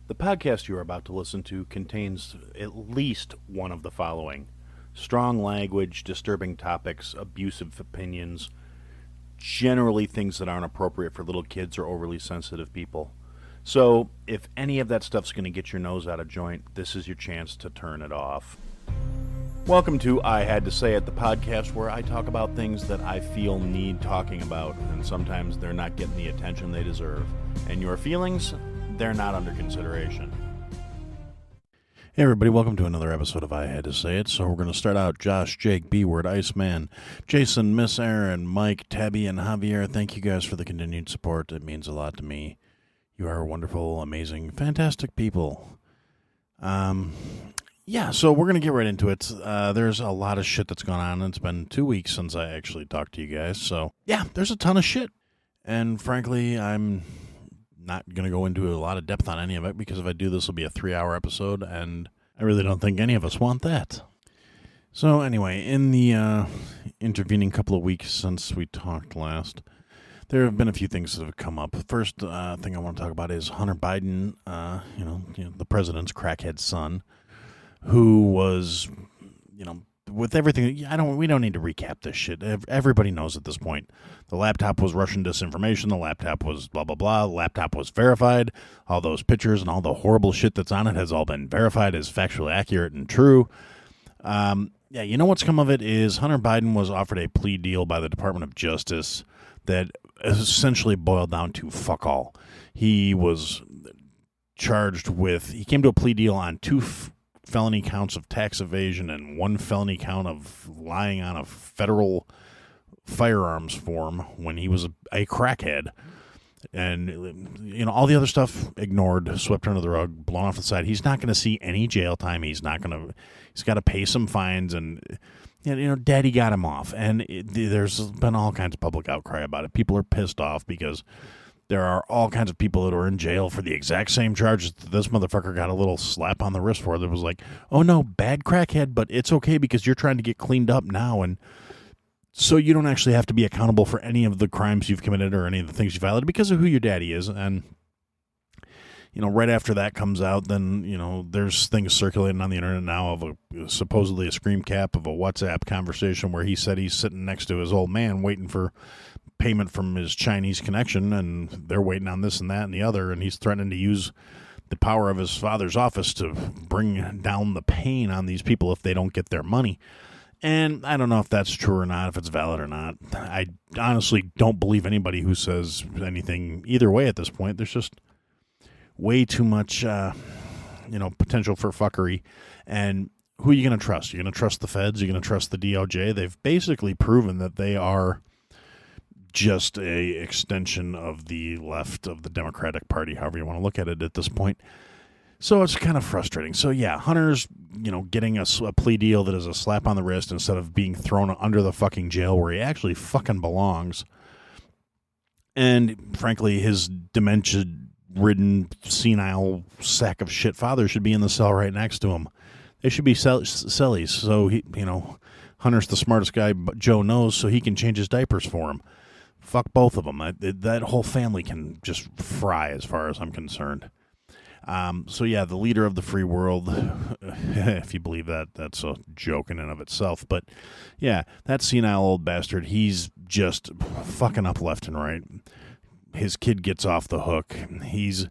The podcast you are about to listen to contains at least one of the following: strong language, disturbing topics, abusive opinions, generally things that aren't appropriate for little kids or overly sensitive people. So, if any of that stuff's going to get your nose out of joint, this is your chance to turn it off. Welcome to I Had to Say It, the podcast where I talk about things that I feel need talking about, and sometimes they're not getting the attention they deserve. And your feelings, they're not under consideration. Hey everybody, welcome to another episode of I Had to Say It. So we're going to start out Josh, Jake, B-Word, Iceman, Jason, Miss Aaron, Mike, Tabby, and Javier. Thank you guys for the continued support. It means a lot to me. You are wonderful, amazing, fantastic people. Yeah, so we're going to get right into it. There's a lot of shit that's gone on. It's been 2 weeks since I actually talked to you guys. So, yeah, there's a ton of shit. And frankly, I'm not going to go into a lot of depth on any of it because if I do, this will be a 3-hour episode, and I really don't think any of us want that. So anyway, in the intervening couple of weeks since we talked last, there have been a few things that have come up. First thing I want to talk about is Hunter Biden, the president's crackhead son, who was, with everything. We don't need to recap this shit. Everybody knows at this point. The laptop was Russian disinformation. The laptop was blah, blah, blah. The laptop was verified. All those pictures and all the horrible shit that's on it has all been verified as factually accurate and true. You know what's come of it is Hunter Biden was offered a plea deal by the Department of Justice that essentially boiled down to fuck all. He was charged with, he came to a plea deal on two felony counts of tax evasion and one felony count of lying on a federal firearms form when he was a crackhead. And, all the other stuff ignored, swept under the rug, blown off the side. He's not going to see any jail time. He's got to pay some fines, and, daddy got him off. And there's been all kinds of public outcry about it. People are pissed off because there are all kinds of people that are in jail for the exact same charges that this motherfucker got a little slap on the wrist for. That was like, oh no, bad crackhead, but it's okay because you're trying to get cleaned up now, and so you don't actually have to be accountable for any of the crimes you've committed or any of the things you violated because of who your daddy is. And, right after that comes out, then, there's things circulating on the internet now of supposedly a screen cap of a WhatsApp conversation where he said he's sitting next to his old man waiting for payment from his Chinese connection, and they're waiting on this and that and the other, and he's threatening to use the power of his father's office to bring down the pain on these people if they don't get their money. And I don't know if that's true or not, if it's valid or not. I honestly don't believe anybody who says anything either way at this point. There's just way too much, potential for fuckery. And who are you going to trust? You're going to trust the feds? You're going to trust the DOJ? They've basically proven that they are just a extension of the left of the Democratic Party, however you want to look at it at this point. So it's kind of frustrating. So yeah, Hunter's, getting a plea deal that is a slap on the wrist instead of being thrown under the fucking jail where he actually fucking belongs. And frankly, his dementia-ridden, senile sack of shit father should be in the cell right next to him. They should be cellies. So he, Hunter's the smartest guy Joe knows, so he can change his diapers for him. Fuck both of them. That whole family can just fry as far as I'm concerned. So yeah, the leader of the free world, if you believe that, that's a joke in and of itself. But yeah, that senile old bastard, he's just fucking up left and right. His kid gets off the hook. He's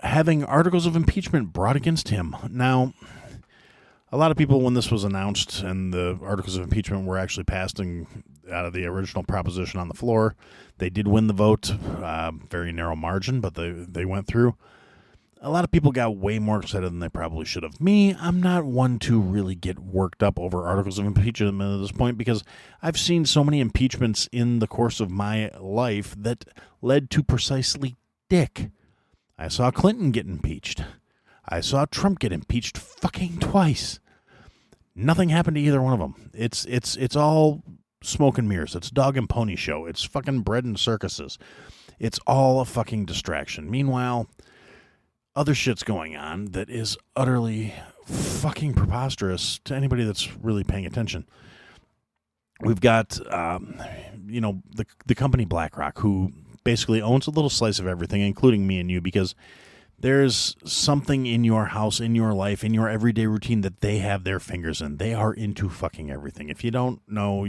having articles of impeachment brought against him. Now, a lot of people, when this was announced and the articles of impeachment were actually passed out of the original proposition on the floor, they did win the vote, very narrow margin, but they went through. A lot of people got way more excited than they probably should have. Me, I'm not one to really get worked up over articles of impeachment at this point because I've seen so many impeachments in the course of my life that led to precisely dick. I saw Clinton get impeached. I saw Trump get impeached fucking twice. Nothing happened to either one of them. It's all smoke and mirrors. It's dog and pony show. It's fucking bread and circuses. It's all a fucking distraction. Meanwhile, other shit's going on that is utterly fucking preposterous to anybody that's really paying attention. We've got, the company BlackRock, who basically owns a little slice of everything, including me and you, because There's something in your house, in your life, in your everyday routine that they have their fingers in. They are into fucking everything. If you don't know,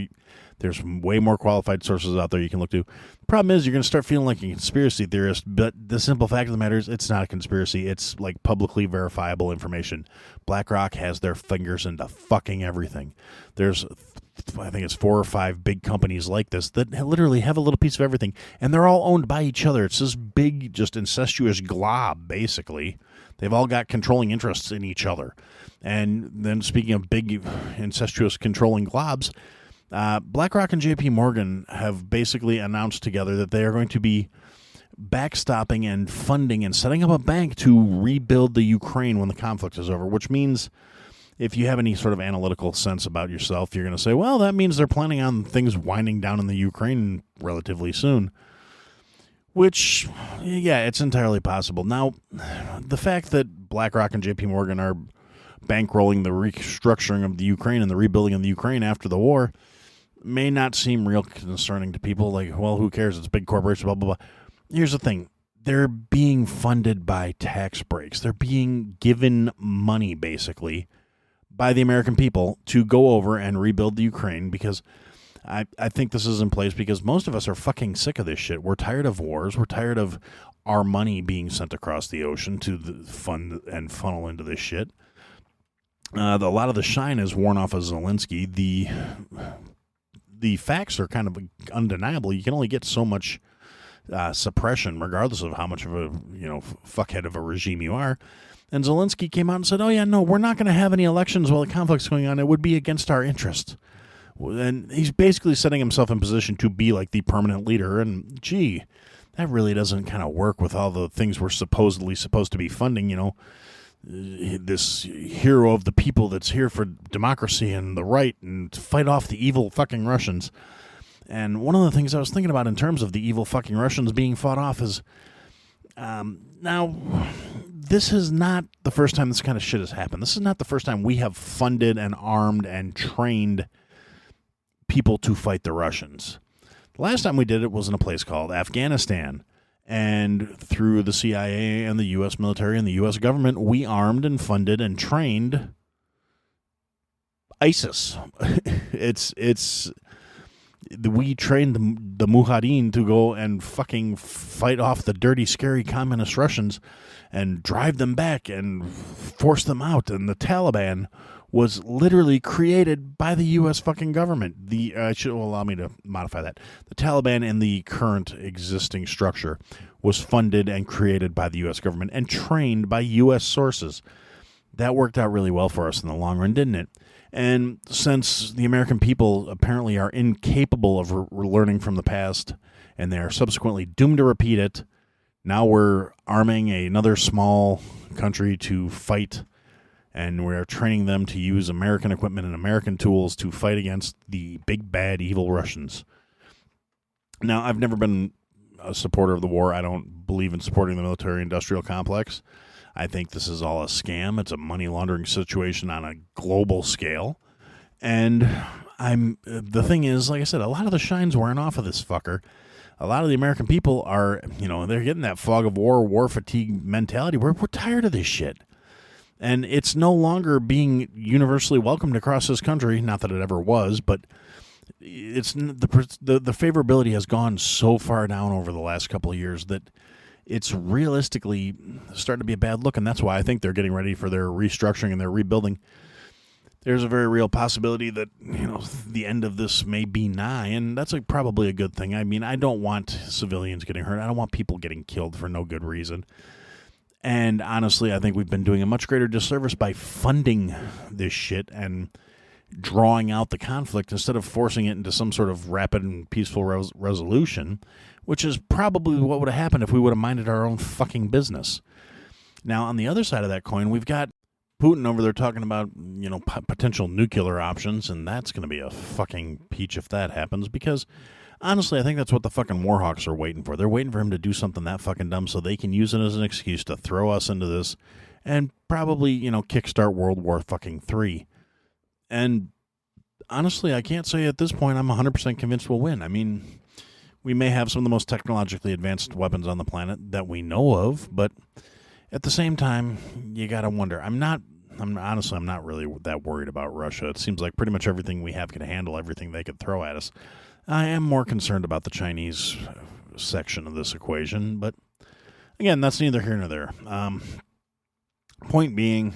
there's way more qualified sources out there you can look to. The problem is you're going to start feeling like a conspiracy theorist, but the simple fact of the matter is it's not a conspiracy. It's like publicly verifiable information. BlackRock has their fingers into fucking everything. There's, I think it's 4 or 5 big companies like this that literally have a little piece of everything, and they're all owned by each other. It's this big, just incestuous glob, basically. They've all got controlling interests in each other. And then speaking of big, incestuous controlling globs, BlackRock and JP Morgan have basically announced together that they are going to be backstopping and funding and setting up a bank to rebuild the Ukraine when the conflict is over, which means if you have any sort of analytical sense about yourself, you're going to say, well, that means they're planning on things winding down in the Ukraine relatively soon. Which, yeah, it's entirely possible. Now, the fact that BlackRock and JP Morgan are bankrolling the restructuring of the Ukraine and the rebuilding of the Ukraine after the war may not seem real concerning to people. Like, well, who cares? It's big corporations, blah, blah, blah. Here's the thing. They're being funded by tax breaks. They're being given money, basically, by the American people to go over and rebuild the Ukraine, because I think this is in place because most of us are fucking sick of this shit. We're tired of wars. We're tired of our money being sent across the ocean to fund and funnel into this shit. A lot of the shine is worn off of Zelensky. The facts are kind of undeniable. You can only get so much suppression, regardless of how much of a fuckhead of a regime you are. And Zelensky came out and said, oh, yeah, no, we're not going to have any elections while the conflict's going on. It would be against our interest. And he's basically setting himself in position to be like the permanent leader. And, gee, that really doesn't kind of work with all the things we're supposedly supposed to be funding, this hero of the people that's here for democracy and the right and to fight off the evil fucking Russians. And one of the things I was thinking about in terms of the evil fucking Russians being fought off is, now, this is not the first time this kind of shit has happened. This is not the first time we have funded and armed and trained people to fight the Russians. The last time we did it was in a place called Afghanistan. And through the CIA and the U.S. military and the U.S. government, we armed and funded and trained ISIS. We trained the Mujahideen to go and fucking fight off the dirty, scary communist Russians and drive them back and force them out. And the Taliban was literally created by the U.S. fucking government. Allow me to modify that. The Taliban in the current existing structure was funded and created by the U.S. government and trained by U.S. sources. That worked out really well for us in the long run, didn't it? And since the American people apparently are incapable of learning from the past and they are subsequently doomed to repeat it, now we're arming another small country to fight, and we're training them to use American equipment and American tools to fight against the big, bad, evil Russians. Now, I've never been a supporter of the war. I don't believe in supporting the military-industrial complex. I think this is all a scam. It's a money laundering situation on a global scale. And the thing is, like I said, a lot of the shine's wearing off of this fucker. A lot of the American people are, they're getting that fog of war fatigue mentality. We're tired of this shit. And it's no longer being universally welcomed across this country. Not that it ever was, but it's the favorability has gone so far down over the last couple of years that it's realistically starting to be a bad look, and that's why I think they're getting ready for their restructuring and their rebuilding. There's a very real possibility that the end of this may be nigh, and that's probably a good thing. I mean, I don't want civilians getting hurt. I don't want people getting killed for no good reason. And honestly, I think we've been doing a much greater disservice by funding this shit and drawing out the conflict instead of forcing it into some sort of rapid and peaceful resolution, which is probably what would have happened if we would have minded our own fucking business. Now, on the other side of that coin, we've got Putin over there talking about, potential nuclear options, and that's going to be a fucking peach if that happens, because honestly, I think that's what the fucking warhawks are waiting for. They're waiting for him to do something that fucking dumb so they can use it as an excuse to throw us into this and probably, kickstart World War fucking III. And honestly, I can't say at this point I'm 100% convinced we'll win. I mean, we may have some of the most technologically advanced weapons on the planet that we know of, but At the same time, you got to wonder. I'm not really that worried about Russia. It seems like pretty much everything we have can handle everything they could throw at us. I am more concerned about the Chinese section of this equation, but again, that's neither here nor there. Point being,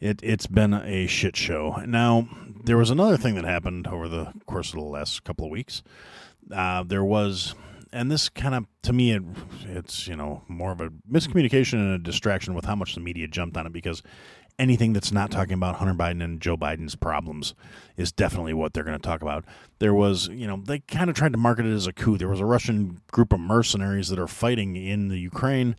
it's been a shit show. Now, there was another thing that happened over the course of the last couple of weeks. There was, and this kind of, to me, it's more of a miscommunication and a distraction with how much the media jumped on it, because anything that's not talking about Hunter Biden and Joe Biden's problems is definitely what they're going to talk about. There was, they kind of tried to market it as a coup. There was a Russian group of mercenaries that are fighting in the Ukraine.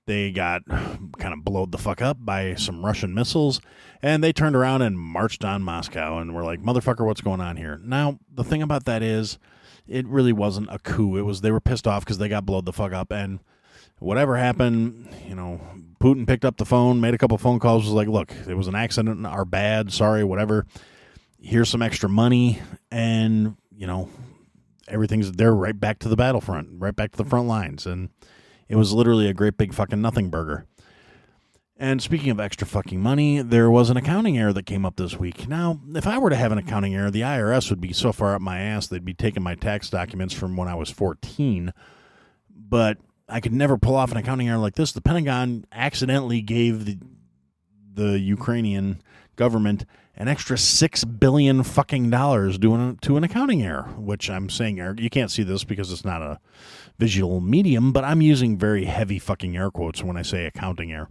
They got kind of blowed the fuck up by some Russian missiles, and they turned around and marched on Moscow, and were like, motherfucker, what's going on here? Now, the thing about that is, it really wasn't a coup. They were pissed off because they got blowed the fuck up, and whatever happened, Putin picked up the phone, made a couple phone calls, was like, look, it was an accident, our bad, sorry, whatever. Here's some extra money, and, they're right back to the battlefront, right back to the front lines, and it was literally a great big fucking nothing burger. And speaking of extra fucking money, there was an accounting error that came up this week. Now, if I were to have an accounting error, the IRS would be so far up my ass, they'd be taking my tax documents from when I was 14. But I could never pull off an accounting error like this. The Pentagon accidentally gave the Ukrainian government an extra $6 billion fucking dollars to an accounting error, which I'm saying error. You can't see this because it's not a visual medium, but I'm using very heavy fucking air quotes when I say accounting error.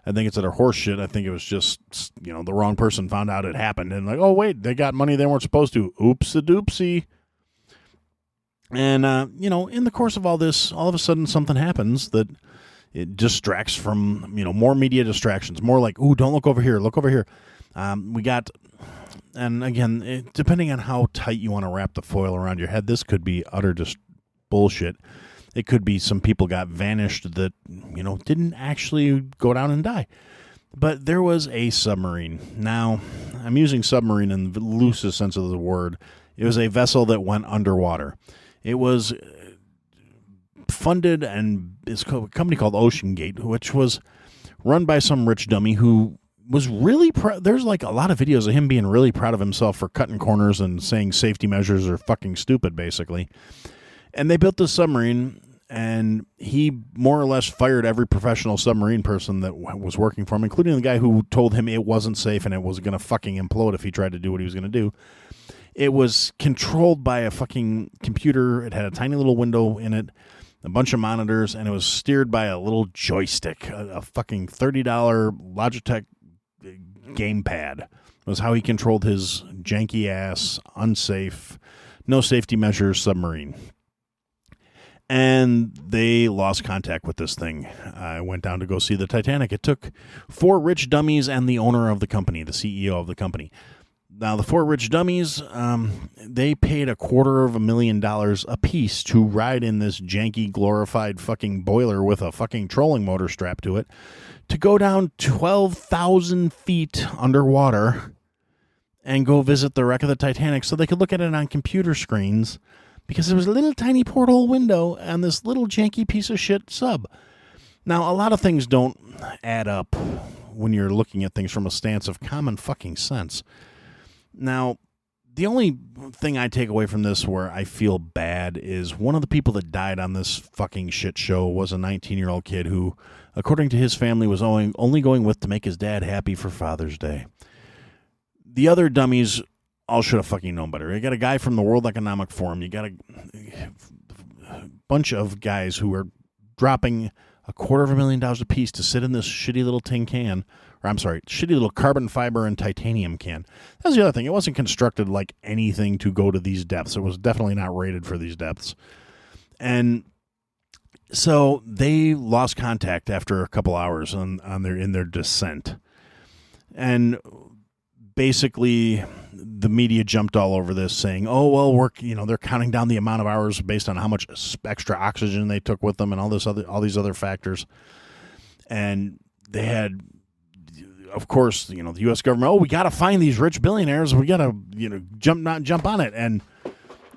I think it's utter horse shit. I think it was just, the wrong person found out it happened and like, oh, wait, they got money they weren't supposed to. Oops-a-doopsie. And, in the course of all this, all of a sudden something happens that it distracts from, more media distractions. More like, ooh, don't look over here. Look over here. We got, and again, depending on how tight you want to wrap the foil around your head, this could be utter just bullshit. It could be some people got vanished that, didn't actually go down and die. But there was a submarine. Now, I'm using submarine in the loosest sense of the word. It was a vessel that went underwater. It was funded, and it's a company called Ocean Gate, which was run by some rich dummy who was really there's like a lot of videos of him being really proud of himself for cutting corners and saying safety measures are fucking stupid, basically. And they built this submarine, and he more or less fired every professional submarine person that was working for him, including the guy who told him it wasn't safe and it was going to fucking implode if he tried to do what he was going to do. It was controlled by a fucking computer. It had a tiny little window in it, a bunch of monitors, and it was steered by a little joystick, a fucking $30 Logitech gamepad. Was how he controlled his janky-ass, unsafe, no safety measures submarine. And they lost contact with this thing. I went down to go see the Titanic. It took 4 rich dummies and the owner of the company, the CEO of the company. Now, the 4 rich dummies, they paid $250,000 a piece to ride in this janky, glorified fucking boiler with a fucking trolling motor strapped to it to go down 12,000 feet underwater and go visit the wreck of the Titanic so they could look at it on computer screens, because there was a little tiny porthole window on this little janky piece of shit sub. Now, a lot of things don't add up when you're looking at things from a stance of common fucking sense. Now, the only thing I take away from this where I feel bad is one of the people that died on this fucking shit show was a 19-year-old kid who, according to his family, was only going with to make his dad happy for Father's Day. The other dummies all should have fucking known better. You got a guy from the World Economic Forum. You got a bunch of guys who are dropping $250,000 a piece to sit in this shitty little tin can, or I'm sorry, shitty little carbon fiber and titanium can. That's the other thing. It wasn't constructed like anything to go to these depths. It was definitely not rated for these depths. And so they lost contact after a couple hours in their descent. And basically the media jumped all over this saying, oh, well, they're counting down the amount of hours based on how much extra oxygen they took with them and all these other factors. And they had, of course, the U.S. government, oh, we got to find these rich billionaires. We got to, jump on it. And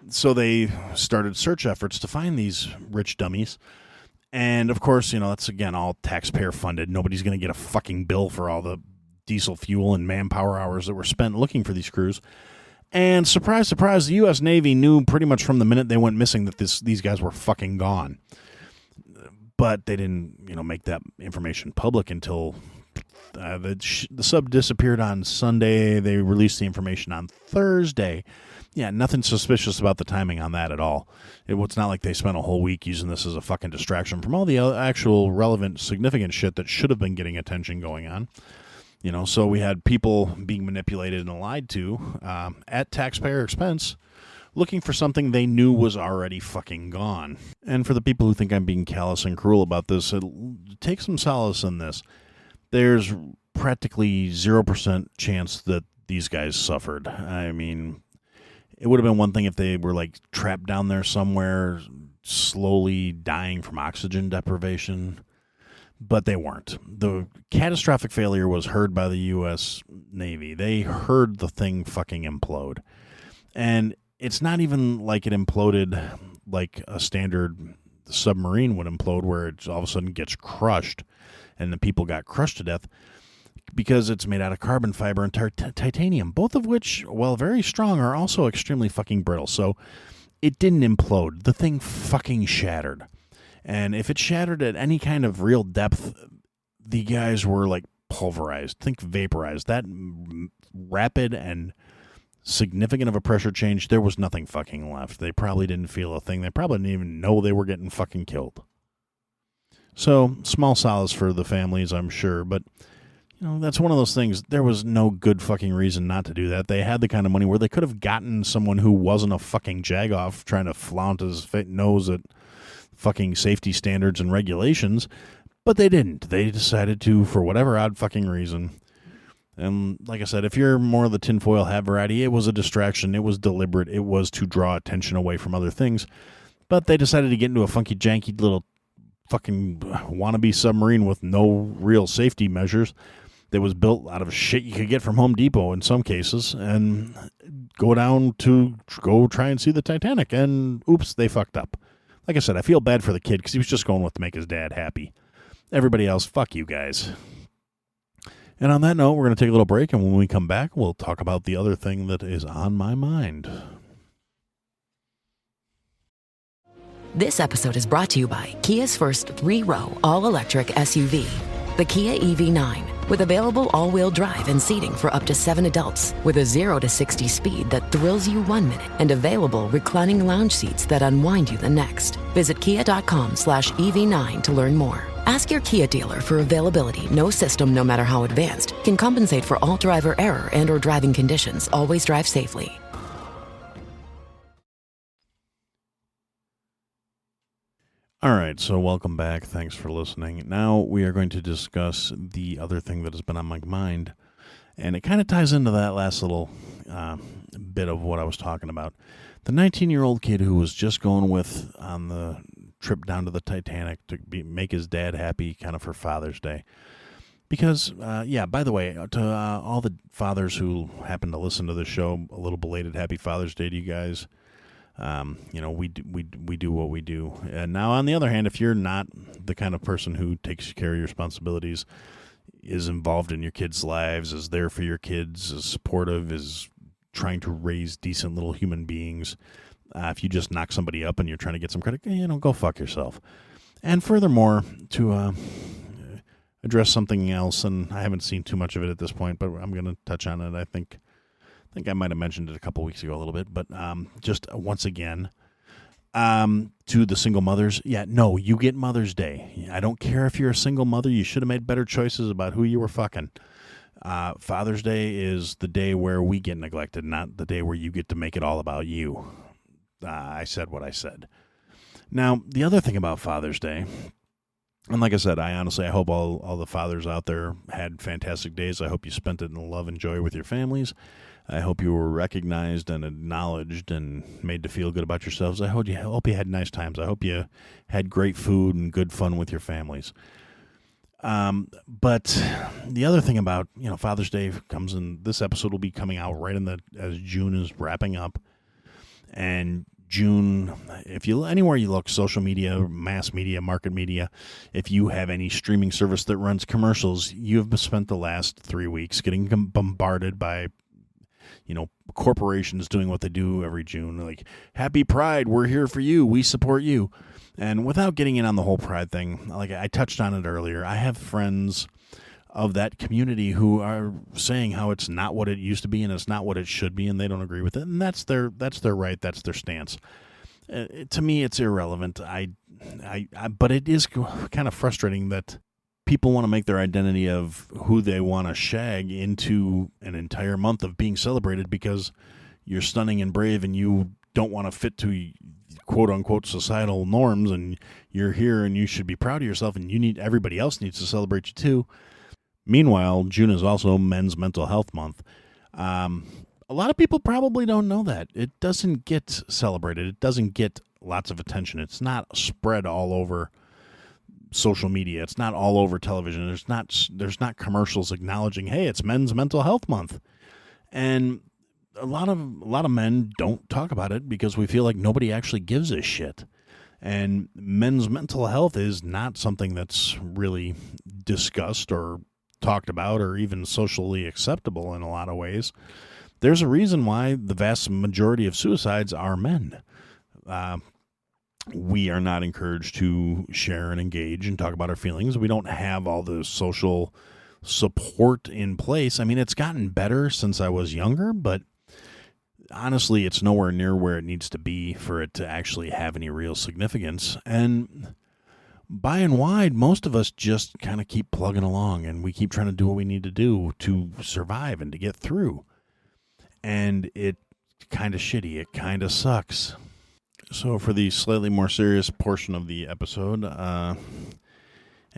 so they started search efforts to find these rich dummies. And, of course, that's, again, all taxpayer funded. Nobody's going to get a fucking bill for all the diesel fuel and manpower hours that were spent looking for these crews. And surprise, surprise, the U.S. Navy knew pretty much from the minute they went missing that these guys were fucking gone. But they didn't, make that information public until the sub disappeared on Sunday. They released the information on Thursday. Yeah, nothing suspicious about the timing on that at all. It's not like they spent a whole week using this as a fucking distraction from all the actual relevant, significant shit that should have been getting attention going on. So we had people being manipulated and lied to at taxpayer expense, looking for something they knew was already fucking gone. And for the people who think I'm being callous and cruel about this, take some solace in this. There's practically 0% chance that these guys suffered. I mean, it would have been one thing if they were trapped down there somewhere, slowly dying from oxygen deprivation. But they weren't. The catastrophic failure was heard by the U.S. Navy. They heard the thing fucking implode. And it's not even like it imploded like a standard submarine would implode, where it all of a sudden gets crushed and the people got crushed to death, because it's made out of carbon fiber and titanium, both of which, while very strong, are also extremely fucking brittle. So it didn't implode. The thing fucking shattered. And if it shattered at any kind of real depth, the guys were pulverized. Think vaporized. That rapid and significant of a pressure change, there was nothing fucking left. They probably didn't feel a thing. They probably didn't even know they were getting fucking killed. So, small solace for the families, I'm sure. But, that's one of those things. There was no good fucking reason not to do that. They had the kind of money where they could have gotten someone who wasn't a fucking jagoff trying to flaunt his nose at fucking safety standards and regulations, but they didn't. They decided to, for whatever odd fucking reason. And like I said, if you're more of the tinfoil hat variety, it was a distraction. It was deliberate. It was to draw attention away from other things. But they decided to get into a funky, janky little fucking wannabe submarine with no real safety measures that was built out of shit you could get from Home Depot in some cases, and go down to go try and see the Titanic. And oops, they fucked up. Like I said, I feel bad for the kid because he was just going with to make his dad happy. Everybody else, fuck you guys. And on that note, we're going to take a little break, and when we come back, we'll talk about the other thing that is on my mind. This episode is brought to you by Kia's first 3-row all-electric SUV, the Kia EV9. With available all-wheel drive and seating for up to 7 adults, with a 0 to 60 speed that thrills you 1 minute, and available reclining lounge seats that unwind you the next. Visit kia.com/EV9 to learn more. Ask your Kia dealer for availability. No system, no matter how advanced, can compensate for all driver error and or driving conditions. Always drive safely. All right, so welcome back. Thanks for listening. Now we are going to discuss the other thing that has been on my mind, and it kind of ties into that last little bit of what I was talking about. The 19-year-old kid who was just going with on the trip down to the Titanic to make his dad happy kind of for Father's Day. Because, by the way, to all the fathers who happen to listen to the show, a little belated Happy Father's Day to you guys. We do what we do. And now, on the other hand, if you're not the kind of person who takes care of your responsibilities, is involved in your kids' lives, is there for your kids, is supportive, is trying to raise decent little human beings, if you just knock somebody up and you're trying to get some credit, go fuck yourself. And furthermore, to address something else, and I haven't seen too much of it at this point, but I'm going to touch on it. I think I might have mentioned it a couple weeks ago a little bit, but just once again, to the single mothers, no, you get Mother's Day. I don't care if you're a single mother. You should have made better choices about who you were fucking. Father's Day is the day where we get neglected, not the day where you get to make it all about you. I said what I said. Now, the other thing about Father's Day, and like I said, I hope all the fathers out there had fantastic days. I hope you spent it in love and joy with your families. I hope you were recognized and acknowledged and made to feel good about yourselves. I hope you had nice times. I hope you had great food and good fun with your families. But the other thing about, Father's Day comes in, this episode will be coming out right as June is wrapping up. And June, if you anywhere you look, social media, mass media, market media, if you have any streaming service that runs commercials, you have spent the last 3 weeks getting bombarded by, corporations doing what they do every June, like, happy Pride, we're here for you, we support you. And without getting in on the whole Pride thing, like I touched on it earlier, I have friends of that community who are saying how it's not what it used to be and it's not what it should be, and they don't agree with it, and that's their right, that's their stance. To me, it's irrelevant. But it is kind of frustrating that people want to make their identity of who they want to shag into an entire month of being celebrated because you're stunning and brave and you don't want to fit to quote-unquote societal norms, and you're here and you should be proud of yourself, and everybody else needs to celebrate you too. Meanwhile, June is also Men's Mental Health Month. A lot of people probably don't know that. It doesn't get celebrated. It doesn't get lots of attention. It's not spread all over social media. It's not all over television. There's not commercials acknowledging, hey, it's Men's Mental Health Month. And a lot of men don't talk about it because we feel like nobody actually gives a shit. And men's mental health is not something that's really discussed or talked about or even socially acceptable in a lot of ways. There's a reason why the vast majority of suicides are men. We are not encouraged to share and engage and talk about our feelings. We don't have all the social support in place. I mean, it's gotten better since I was younger, but honestly, it's nowhere near where it needs to be for it to actually have any real significance. And by and wide, most of us just kind of keep plugging along, and we keep trying to do what we need to do to survive and to get through. And it's kind of shitty. It kind of sucks. So for the slightly more serious portion of the episode,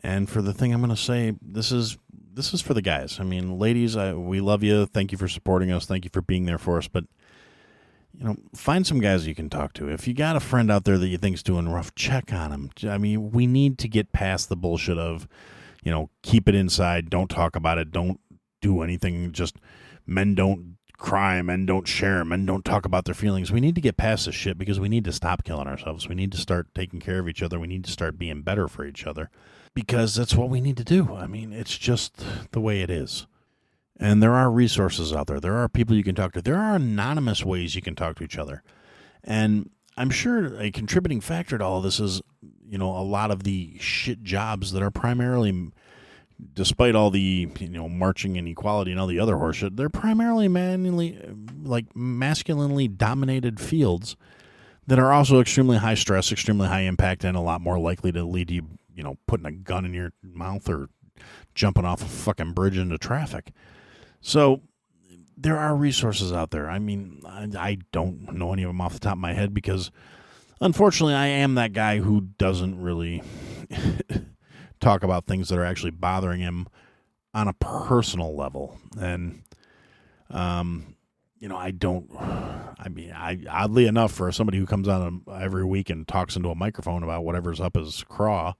and for the thing I'm going to say, this is for the guys. I mean, ladies, we love you. Thank you for supporting us. Thank you for being there for us. But find some guys you can talk to. If you got a friend out there that you think's doing rough, check on them. I mean, we need to get past the bullshit of, keep it inside, don't talk about it, don't do anything. Just men don't cry, men don't share, men don't talk about their feelings. We need to get past this shit because we need to stop killing ourselves. We need to start taking care of each other. We need to start being better for each other because that's what we need to do. I mean, it's just the way it is. And there are resources out there. There are people you can talk to. There are anonymous ways you can talk to each other. And I'm sure a contributing factor to all this is, a lot of the shit jobs that are primarily, despite all the, marching and equality and all the other horseshit, they're primarily masculinely dominated fields that are also extremely high stress, extremely high impact, and a lot more likely to lead you, putting a gun in your mouth or jumping off a fucking bridge into traffic. So there are resources out there. I mean, I don't know any of them off the top of my head because, unfortunately, I am that guy who doesn't really talk about things that are actually bothering him on a personal level. And, oddly enough, for somebody who comes on every week and talks into a microphone about whatever's up his craw,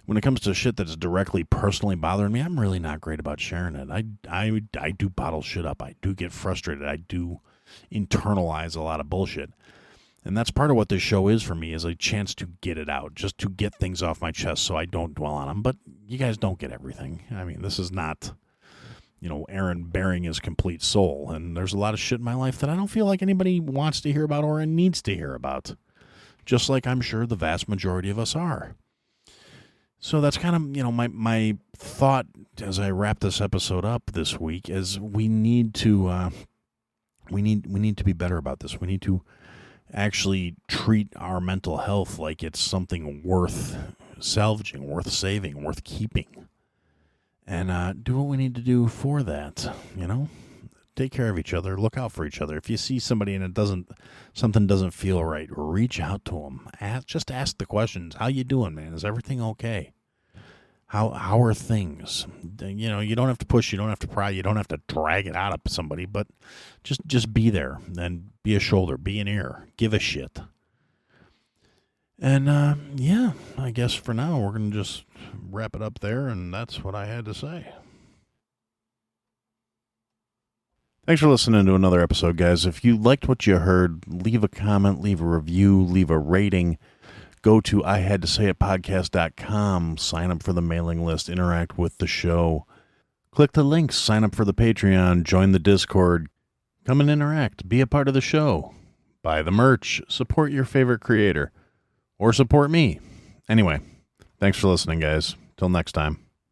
when it comes to shit that's directly personally bothering me, I'm really not great about sharing it. I do bottle shit up. I do get frustrated. I do internalize a lot of bullshit. And that's part of what this show is for me, is a chance to get it out, just to get things off my chest so I don't dwell on them. But you guys don't get everything. I mean, this is not, Aaron bearing his complete soul. And there's a lot of shit in my life that I don't feel like anybody wants to hear about or needs to hear about. Just like I'm sure the vast majority of us are. So that's kind of, my thought as I wrap this episode up this week is we need to be better about this. We need to actually treat our mental health like it's something worth salvaging, worth saving, worth keeping, and do what we need to do for that. Take care of each other, look out for each other. If you see somebody and something doesn't feel right, reach out to them. Just ask the questions. How you doing, man? Is everything okay? How are things? You don't have to push, you don't have to pry, you don't have to drag it out of somebody, but just be there and be a shoulder, be an ear, give a shit. And I guess for now we're going to just wrap it up there, and that's what I had to say. Thanks for listening to another episode, guys. If you liked what you heard, leave a comment, leave a review, leave a rating. Go to ihadtosayitpodcast.com, sign up for the mailing list, interact with the show. Click the links, sign up for the Patreon, join the Discord. Come and interact, be a part of the show. Buy the merch, support your favorite creator, or support me. Anyway, thanks for listening, guys. Till next time.